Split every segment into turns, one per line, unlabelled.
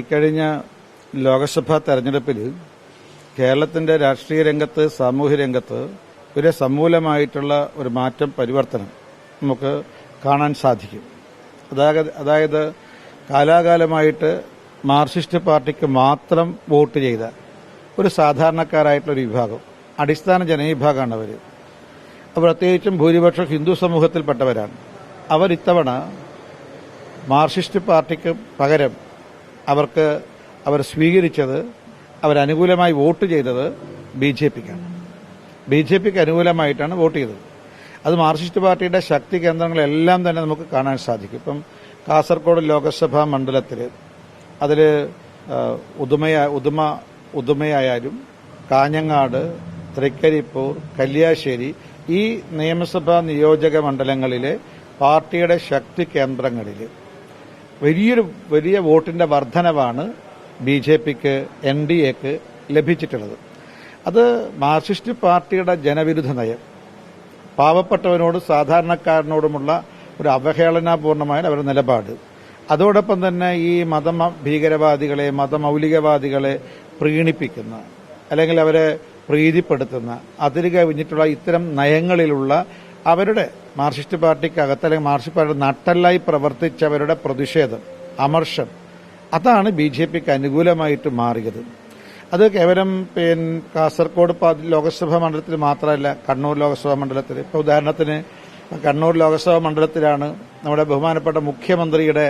ഇക്കഴിഞ്ഞ ലോക്സഭാ തെരഞ്ഞെടുപ്പിൽ കേരളത്തിന്റെ രാഷ്ട്രീയ രംഗത്ത്, സാമൂഹ്യ രംഗത്ത് ഒരു സമൂലമായിട്ടുള്ള ഒരു മാറ്റം, പരിവർത്തനം നമുക്ക് കാണാൻ സാധിക്കും. അതായത് കാലാകാലമായിട്ട് മാർക്സിസ്റ്റ് പാർട്ടിക്ക് മാത്രം വോട്ട് ചെയ്ത ഒരു സാധാരണക്കാരായിട്ടുള്ളൊരു വിഭാഗം, അടിസ്ഥാന ജനവിഭാഗമാണ് അവർ. പ്രത്യേകിച്ചും ഭൂരിപക്ഷം ഹിന്ദു സമൂഹത്തിൽപ്പെട്ടവരാണ്. അവർ ഇത്തവണ മാർക്സിസ്റ്റ് പാർട്ടിക്ക് പകരം അവർ സ്വീകരിച്ചത്, അവരനുകൂലമായി വോട്ട് ചെയ്തത് ബിജെപിക്കാണ്. ബിജെപിക്ക് അനുകൂലമായിട്ടാണ് വോട്ട് ചെയ്തത്. അത് മാർക്സിസ്റ്റ് പാർട്ടിയുടെ ശക്തി കേന്ദ്രങ്ങളെല്ലാം തന്നെ നമുക്ക് കാണാൻ സാധിക്കും. ഇപ്പം കാസർഗോഡ് ലോക്സഭാ മണ്ഡലത്തിൽ അതിൽ ഉദുമയായാലും കാഞ്ഞങ്ങാട്, തൃക്കരിപ്പൂർ, കല്യാശ്ശേരി ഈ നിയമസഭാ നിയോജക മണ്ഡലങ്ങളിലെ പാർട്ടിയുടെ ശക്തി കേന്ദ്രങ്ങളിൽ വലിയ വോട്ടിന്റെ വർധനവാണ് ബിജെപിക്ക്, എൻഡിഎക്ക് ലഭിച്ചിട്ടുള്ളത്. അത് മാർക്സിസ്റ്റ് പാർട്ടിയുടെ ജനവിരുദ്ധ നയം, പാവപ്പെട്ടവനോട് സാധാരണക്കാരനോടുമുള്ള ഒരു അവഹേളനാപൂർണമായ അവരുടെ നിലപാട്, അതോടൊപ്പം തന്നെ ഈ ഭീകരവാദികളെ, മതമൌലികവാദികളെ പ്രീണിപ്പിക്കുന്ന അല്ലെങ്കിൽ അവരെ പ്രീതിപ്പെടുത്തുന്ന അതിര് കവിഞ്ഞിട്ടുള്ള ഇത്തരം നയങ്ങളിലുള്ള അവരുടെ മാർക്സിസ്റ്റ് പാർട്ടിക്കകത്ത് അല്ലെങ്കിൽ മാർക്സിസ്റ്റ് പാർട്ടിയുടെ നട്ടെല്ലായി പ്രവർത്തിച്ചവരുടെ പ്രതിഷേധം, അമർഷം, അതാണ് ബിജെപിക്ക് അനുകൂലമായിട്ട് മാറിയത്. അത് കേവലം കാസർഗോഡ് ലോക്സഭാ മണ്ഡലത്തിൽ മാത്രമല്ല, കണ്ണൂർ ലോക്സഭാ മണ്ഡലത്തിൽ. ഇപ്പോൾ ഉദാഹരണത്തിന് കണ്ണൂർ ലോക്സഭാ മണ്ഡലത്തിലാണ് നമ്മുടെ ബഹുമാനപ്പെട്ട മുഖ്യമന്ത്രിയുടെ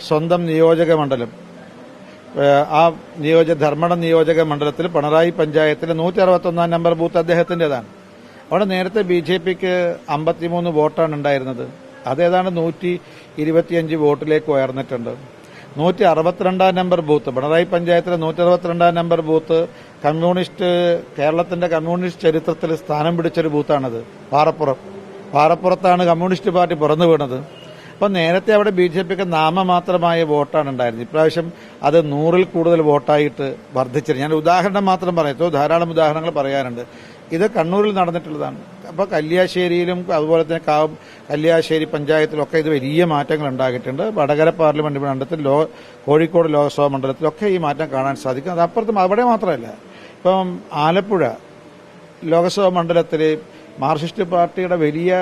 സ്വന്തം നിയോജക മണ്ഡലം. ആ ധർമ്മടം നിയോജക മണ്ഡലത്തിൽ പിണറായി പഞ്ചായത്തിലെ 161 നമ്പർ ബൂത്ത് അദ്ദേഹത്തിന്റേതാണ്. അവിടെ നേരത്തെ ബിജെപിക്ക് 53 വോട്ടാണ് ഉണ്ടായിരുന്നത്. അതേതാണ്ട് 125 വോട്ടിലേക്ക് ഉയർന്നിട്ടുണ്ട്. 162 നമ്പർ ബൂത്ത്, പിണറായി പഞ്ചായത്തിലെ 162 നമ്പർ ബൂത്ത് കേരളത്തിന്റെ കമ്മ്യൂണിസ്റ്റ് ചരിത്രത്തിൽ സ്ഥാനം പിടിച്ചൊരു ബൂത്താണത്. പാറപ്പുറത്താണ് കമ്മ്യൂണിസ്റ്റ് പാർട്ടി പിറന്നു വീണത്. അപ്പം നേരത്തെ അവിടെ ബിജെപിക്ക് നാമമാത്രമായ വോട്ടാണ് ഉണ്ടായിരുന്നത്. ഇപ്രാവശ്യം അത് 100-ൽ കൂടുതൽ വോട്ടായിട്ട് വർദ്ധിച്ചിരുന്നു. ഞാൻ ഉദാഹരണം മാത്രം പറയാം, ധാരാളം ഉദാഹരണങ്ങൾ പറയാനുണ്ട്. ഇത് കണ്ണൂരിൽ നടന്നിട്ടുള്ളതാണ്. അപ്പോൾ കല്യാശ്ശേരിയിലും അതുപോലെ തന്നെ കല്യാശ്ശേരി പഞ്ചായത്തിലൊക്കെ ഇത് വലിയ മാറ്റങ്ങൾ ഉണ്ടാക്കിയിട്ടുണ്ട്. വടകര പാർലമെന്റ് മണ്ഡലത്തിൽ, കോഴിക്കോട് ലോക്സഭാ മണ്ഡലത്തിലൊക്കെ ഈ മാറ്റം കാണാൻ സാധിക്കും. അതപ്പുറത്തും അവിടെ മാത്രമല്ല, ഇപ്പം ആലപ്പുഴ ലോക്സഭാ മണ്ഡലത്തിൽ മാർക്സിസ്റ്റ് പാർട്ടിയുടെ വലിയ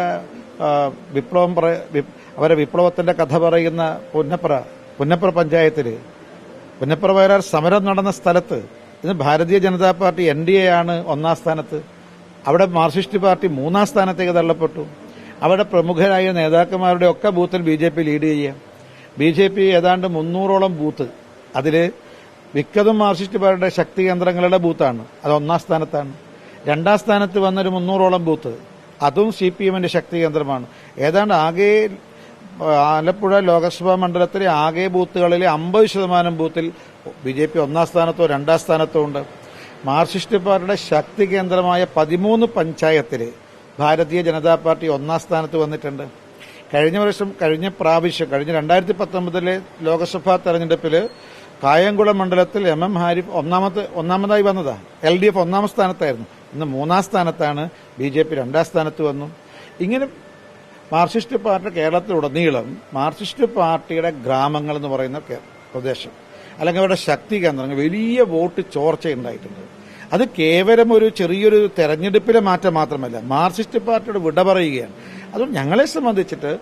അവരെ വിപ്ലവത്തിന്റെ കഥ പറയുന്ന പുന്നപ്ര പഞ്ചായത്തിൽ, പുന്നപ്ര വയലാർ സമരം നടന്ന സ്ഥലത്ത് ഇന്ന് ഭാരതീയ ജനതാ പാർട്ടി എൻഡിഎ ആണ് 1ാം സ്ഥാനത്ത്. അവിടെ മാർക്സിസ്റ്റ് പാർട്ടി 3ാം സ്ഥാനത്തേക്ക് തള്ളപ്പെട്ടു. അവിടെ പ്രമുഖരായ നേതാക്കന്മാരുടെ ഒക്കെ ബൂത്തിൽ ബിജെപി ലീഡ് ചെയ്യുക. ബിജെപി ഏതാണ്ട് 300ഓളം ബൂത്ത്, അതിൽ മിക്കതും മാർക്സിസ്റ്റ് പാർട്ടിയുടെ ശക്തി കേന്ദ്രങ്ങളുടെ ബൂത്താണ്. അത് 1ാം സ്ഥാനത്താണ്. 2ാം സ്ഥാനത്ത് വന്നൊരു 300ഓളം ബൂത്ത്, അതും സിപിഎമ്മിന്റെ ശക്തി കേന്ദ്രമാണ്. ഏതാണ്ട് ആകെ ആലപ്പുഴ ലോക്സഭാ മണ്ഡലത്തിലെ ആകെ ബൂത്തുകളിലെ 50% ബൂത്തിൽ ബിജെപി 1ാം സ്ഥാനത്തോ 2ാം സ്ഥാനത്തോ ഉണ്ട്. മാർക്സിസ്റ്റ് പാർട്ടിയുടെ ശക്തി കേന്ദ്രമായ 13 പഞ്ചായത്തിൽ ഭാരതീയ ജനതാ പാർട്ടി 1ാം സ്ഥാനത്ത് വന്നിട്ടുണ്ട്. കഴിഞ്ഞ പ്രാവശ്യം 2019 ലോക്സഭാ തെരഞ്ഞെടുപ്പിൽ കായംകുളം മണ്ഡലത്തിൽ MM ഹാരിഫ് ഒന്നാമതായി വന്നതാ. LDF 1ാം സ്ഥാനത്തായിരുന്നു. ഇന്ന് 3ാം സ്ഥാനത്താണ്. ബിജെപി 2ാം സ്ഥാനത്ത് വന്നു. ഇങ്ങനെ മാർക്സിസ്റ്റ് പാർട്ടി കേരളത്തിലുടനീളം മാർക്സിസ്റ്റ് പാർട്ടിയുടെ ഗ്രാമങ്ങൾ എന്ന് പറയുന്ന പ്രദേശം അല്ലെങ്കിൽ അവരുടെ ശക്തി കേന്ദ്രങ്ങൾ വലിയ വോട്ട് ചോർച്ചയുണ്ടായിട്ടുണ്ട്. അത് കേവലം ഒരു ചെറിയൊരു തെരഞ്ഞെടുപ്പിലെ മാറ്റം മാത്രമല്ല, മാർക്സിസ്റ്റ് പാർട്ടിയുടെ വിട പറയുകയാണ്. അതുകൊണ്ട് ഞങ്ങളെ സംബന്ധിച്ചിട്ട്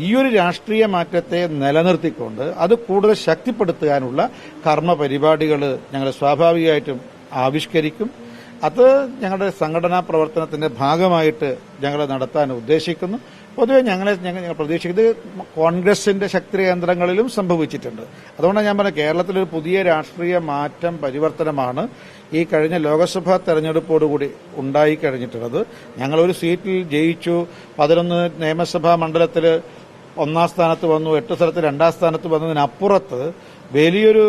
ഈ ഒരു രാഷ്ട്രീയ മാറ്റത്തെ നിലനിർത്തിക്കൊണ്ട് അത് കൂടുതൽ ശക്തിപ്പെടുത്താനുള്ള കർമ്മ പരിപാടികൾ ഞങ്ങൾ സ്വാഭാവികമായിട്ടും ആവിഷ്കരിക്കും. അത് ഞങ്ങളുടെ സംഘടനാ പ്രവർത്തനത്തിന്റെ ഭാഗമായിട്ട് ഞങ്ങൾ നടത്താൻ ഉദ്ദേശിക്കുന്നു. പൊതുവെ ഞങ്ങൾ പ്രതീക്ഷിക്കുന്നത് കോൺഗ്രസിന്റെ ശക്തി കേന്ദ്രങ്ങളിലും സംഭവിച്ചിട്ടുണ്ട്. അതുകൊണ്ടാണ് ഞാൻ പറഞ്ഞത്, കേരളത്തിലൊരു പുതിയ രാഷ്ട്രീയ മാറ്റം, പരിവർത്തനമാണ് ഈ കഴിഞ്ഞ ലോക്സഭാ തെരഞ്ഞെടുപ്പോടുകൂടി ഉണ്ടായിക്കഴിഞ്ഞിട്ടുള്ളത്. ഞങ്ങളൊരു സീറ്റിൽ ജയിച്ചു, 11 നിയമസഭാ മണ്ഡലത്തിൽ 1ാം സ്ഥാനത്ത് വന്നു, 8 സ്ഥലത്ത് 2ാം സ്ഥാനത്ത് വന്നതിനപ്പുറത്ത് വലിയൊരു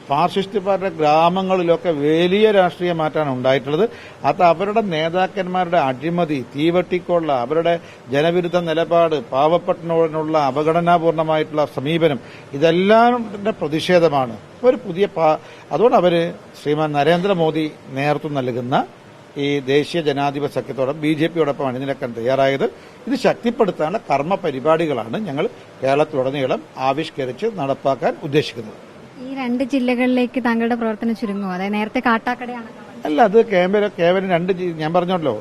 മാർക്സിസ്റ്റ് പാർട്ടിയുടെ ഗ്രാമങ്ങളിലൊക്കെ വലിയ രാഷ്ട്രീയ മാറ്റമാണ് ഉണ്ടായിട്ടുള്ളത്. അത് അവരുടെ നേതാക്കന്മാരുടെ അഴിമതി, തീവട്ടിക്കൊള്ള, അവരുടെ ജനവിരുദ്ധ നിലപാട്, പാവപ്പെട്ടവനോടുള്ള അവഗണനാപൂർണമായിട്ടുള്ള സമീപനം, ഇതെല്ലാം പ്രതിഷേധമാണ്. അതുകൊണ്ട് അവര് ശ്രീമാൻ നരേന്ദ്രമോദി നേതൃത്വം നൽകുന്ന ഈ ദേശീയ ജനാധിപത്യ സഖ്യത്തോടെ ബിജെപിയോടൊപ്പം അണിനിരക്കാൻ തയ്യാറായത്. ഇത് ശക്തിപ്പെടുത്താനുള്ള കർമ്മ പരിപാടികളാണ് ഞങ്ങൾ കേരളത്തിലുടനീളം ആവിഷ്കരിച്ച് നടപ്പാക്കാൻ ഉദ്ദേശിക്കുന്നത്.
ഈ 2 ജില്ലകളിലേക്ക് താങ്കളുടെ പ്രവർത്തനം ചുരുങ്ങുമോ? അതായത് നേരത്തെ കാട്ടാക്കടയാണ്.
അല്ല, അത് കേവലം ഞാൻ പറഞ്ഞല്ലോ,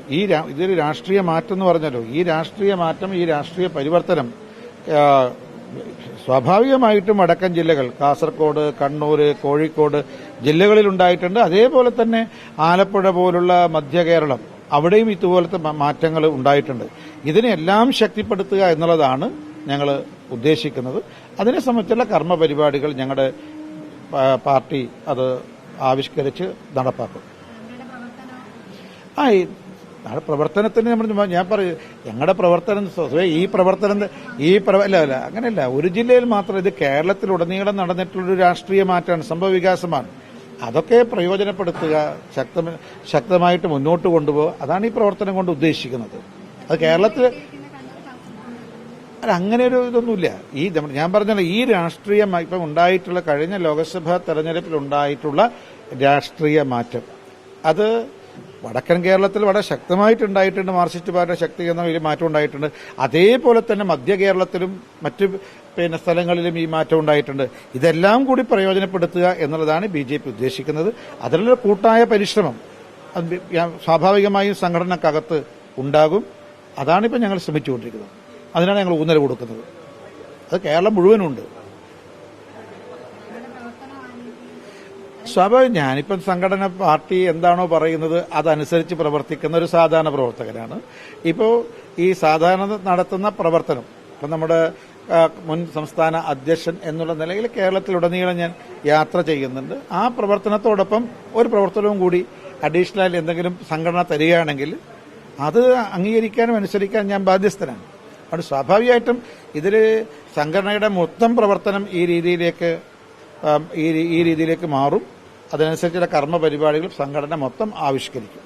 ഇതൊരു രാഷ്ട്രീയ മാറ്റം എന്ന് പറഞ്ഞല്ലോ. ഈ രാഷ്ട്രീയ മാറ്റം, ഈ രാഷ്ട്രീയ പരിവർത്തനം സ്വാഭാവികമായിട്ടും വടക്കൻ ജില്ലകൾ കാസർഗോഡ്, കണ്ണൂർ, കോഴിക്കോട് ജില്ലകളിൽ ഉണ്ടായിട്ടുണ്ട്. അതേപോലെ തന്നെ ആലപ്പുഴ പോലുള്ള മധ്യ കേരളം, അവിടെയും ഇതുപോലത്തെ മാറ്റങ്ങൾ ഉണ്ടായിട്ടുണ്ട്. ഇതിനെല്ലാം ശക്തിപ്പെടുത്തുക എന്നുള്ളതാണ് ഞങ്ങൾ ഉദ്ദേശിക്കുന്നത്. അതിനെ സംബന്ധിച്ചുള്ള കർമ്മ പരിപാടികൾ ഞങ്ങളുടെ പാർട്ടി അത് ആവിഷ്കരിച്ച് നടപ്പാക്കും. ഞങ്ങളുടെ പ്രവർത്തനത്തിന് ഞാൻ പറയും, ഞങ്ങളുടെ പ്രവർത്തനം സ്വതവേ അല്ല അങ്ങനെയല്ല, ഒരു ജില്ലയിൽ മാത്രം, ഇത് കേരളത്തിലുടനീളം നടന്നിട്ടുള്ളൊരു രാഷ്ട്രീയ മാറ്റമാണ്, സംഭവ വികാസമാണ്. അതൊക്കെ പ്രയോജനപ്പെടുത്തുക, ശക്തമായിട്ട് മുന്നോട്ട് കൊണ്ടുപോകുക, അതാണ് ഈ പ്രവർത്തനം കൊണ്ട് ഉദ്ദേശിക്കുന്നത്. അത് കേരളത്തിൽ അല്ല, അങ്ങനെ ഒരു ഇതൊന്നുമില്ല. ഞാൻ പറഞ്ഞല്ലോ, ഈ രാഷ്ട്രീയ ഇപ്പം ഉണ്ടായിട്ടുള്ള കഴിഞ്ഞ ലോക്സഭാ തെരഞ്ഞെടുപ്പിൽ ഉണ്ടായിട്ടുള്ള രാഷ്ട്രീയ മാറ്റം, അത് വടക്കൻ കേരളത്തിൽ വളരെ ശക്തമായിട്ടുണ്ടായിട്ടുണ്ട്. മാർക്സിസ്റ്റ് പാർട്ടിയുടെ ശക്തീകരണം വലിയ മാറ്റം ഉണ്ടായിട്ടുണ്ട്. അതേപോലെ തന്നെ മധ്യ കേരളത്തിലും മറ്റ് സ്ഥലങ്ങളിലും ഈ മാറ്റം ഉണ്ടായിട്ടുണ്ട്. ഇതെല്ലാം കൂടി പ്രയോജനപ്പെടുത്തുക എന്നുള്ളതാണ് BJP ഉദ്ദേശിക്കുന്നത്. അതിനുള്ള കൂട്ടായ പരിശ്രമം സ്വാഭാവികമായും സംഘടനക്കകത്ത് ഉണ്ടാകും. അതാണിപ്പോൾ ഞങ്ങൾ ശ്രമിച്ചുകൊണ്ടിരിക്കുന്നത്. അതിനാണ് ഞങ്ങൾ ഊന്നൽ കൊടുക്കുന്നത്. അത് കേരളം മുഴുവനുണ്ട്. സ്വാഭാവികം, ഞാനിപ്പം സംഘടന പാർട്ടി എന്താണോ പറയുന്നത് അതനുസരിച്ച് പ്രവർത്തിക്കുന്ന ഒരു സാധാരണ പ്രവർത്തകനാണ്. ഇപ്പോൾ ഈ സാധാരണ നടത്തുന്ന പ്രവർത്തനം, ഇപ്പം നമ്മുടെ മുൻ സംസ്ഥാന അധ്യക്ഷൻ എന്നുള്ള നിലയിൽ കേരളത്തിലുടനീളം ഞാൻ യാത്ര ചെയ്യുന്നുണ്ട്. ആ പ്രവർത്തനത്തോടൊപ്പം ഒരു പ്രവർത്തനവും കൂടി അഡീഷണൽ എന്തെങ്കിലും സംഘടന തരികയാണെങ്കിൽ അത് അംഗീകരിക്കാനും അനുസരിക്കാനും ഞാൻ ബാധ്യസ്ഥനാണ്. അതുകൊണ്ട് സ്വാഭാവികമായിട്ടും ഇതിൽ സംഘടനയുടെ മൊത്തം പ്രവർത്തനം ഈ രീതിയിലേക്ക് മാറും. അതിനനുസരിച്ചുള്ള കർമ്മ പരിപാടികൾ സംഘടന മൊത്തം ആവിഷ്കരിക്കും.